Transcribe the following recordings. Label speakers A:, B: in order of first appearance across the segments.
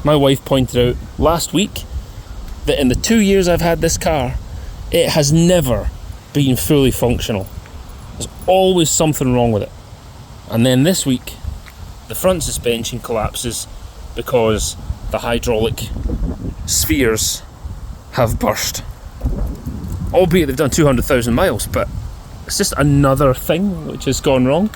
A: My wife pointed out last week that in the 2 years I've had this car, it has never been fully functional. There's always something wrong with it. And then this week, the front suspension collapses because the hydraulic spheres have burst. Albeit they've done 200,000 miles, but it's just another thing which has gone wrong.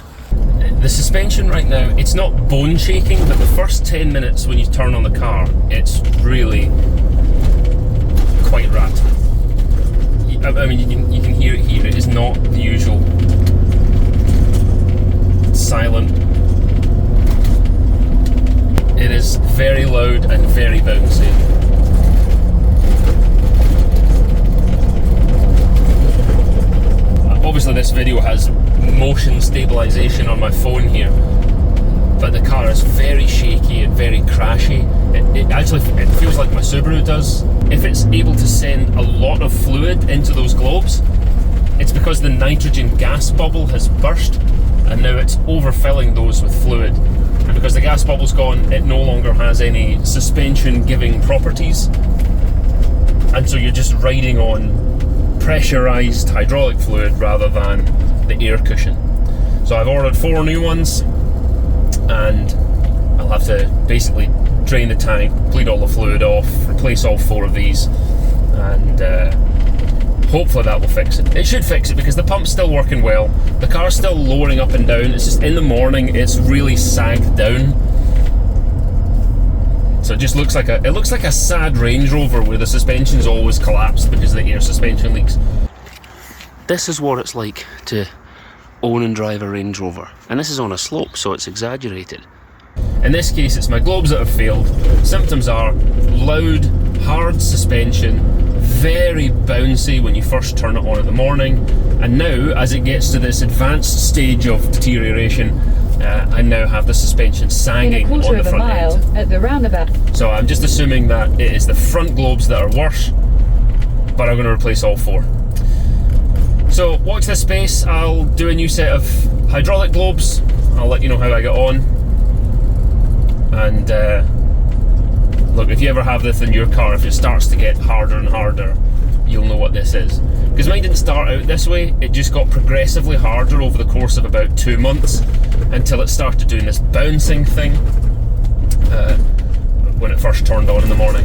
A: The suspension right now, it's not bone shaking, but the first 10 minutes when you turn on the car, it's really quite rattling. I mean, you can hear it here. It is not the usual silent. It is very loud and very bouncy. Obviously this video has motion stabilization on my phone here, but the car is very shaky and very crashy. It feels like my Subaru does. If it's able to send a lot of fluid into those globes, it's because the nitrogen gas bubble has burst and now it's overfilling those with fluid. And because the gas bubble's gone, it no longer has any suspension giving properties, and so you're just riding on pressurized hydraulic fluid rather than the air cushion. So I've ordered 4 new ones, and I'll have to basically drain the tank, bleed all the fluid off, replace all 4 of these, and hopefully that will fix it. It should fix it because the pump's still working well, the car's still lowering up and down. It's just in the morning it's really sagged down, so it just looks like a sad Range Rover where the suspension's always collapsed because of the air suspension leaks. This is what it's like to own and drive a Range Rover, and this is on a slope, so it's exaggerated. In this case, it's my globes that have failed. Symptoms are loud, hard suspension, very bouncy when you first turn it on in the morning, and now as it gets to this advanced stage of deterioration, I now have the suspension sagging on the front end.
B: At the roundabout.
A: So I'm just assuming that it is the front globes that are worse, but I'm going to replace all 4. So watch this space. I'll do a new set of hydraulic globes. I'll let you know how I get on. And look, if you ever have this in your car, if it starts to get harder and harder, you'll know what this is. Because mine didn't start out this way, it just got progressively harder over the course of about 2 months until it started doing this bouncing thing when it first turned on in the morning.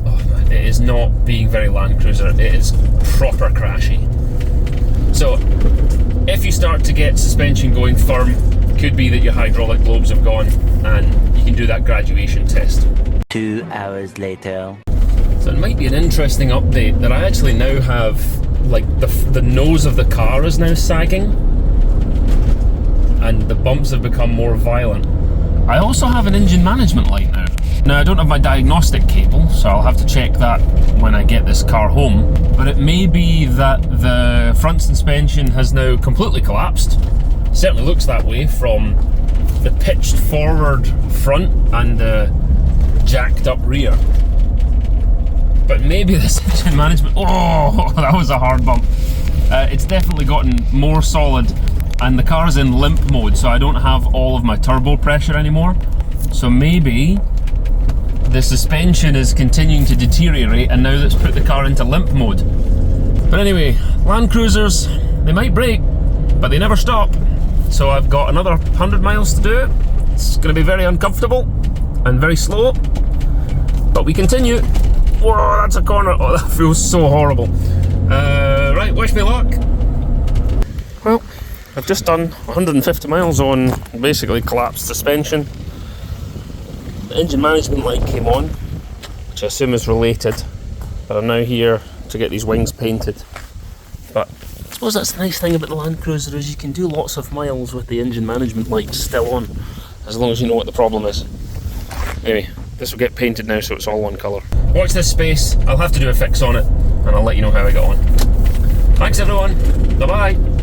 A: Oh man, it is not being very Land Cruiser, it is proper crashy. So if you start to get suspension going firm, could be that your hydraulic globes have gone, and you can do that graduation test.
C: 2 hours later.
A: So it might be an interesting update that I actually now have, like, the nose of the car is now sagging and the bumps have become more violent. I also have an engine management light now. Now I don't have my diagnostic cable, so I'll have to check that when I get this car home, but it may be that the front suspension has now completely collapsed. It certainly looks that way from the pitched forward front and the jacked up rear. But maybe this engine management, oh, that was a hard bump. It's definitely gotten more solid, and the car's in limp mode, so I don't have all of my turbo pressure anymore. So maybe the suspension is continuing to deteriorate, and now let's put the car into limp mode. But anyway, Land Cruisers, they might break, but they never stop. So I've got another 100 miles to do. It's going to be very uncomfortable and very slow, but we continue. Whoa, that's a corner. Oh, that feels so horrible. Right, wish me luck. Well, I've just done 150 miles on basically collapsed suspension. The engine management light came on, which I assume is related, but I'm now here to get these wings painted. But I suppose that's the nice thing about the Land Cruiser, is you can do lots of miles with the engine management light still on, as long as you know what the problem is. Anyway, this will get painted now so it's all one colour. Watch this space, I'll have to do a fix on it, and I'll let you know how I get on. Thanks everyone, bye bye.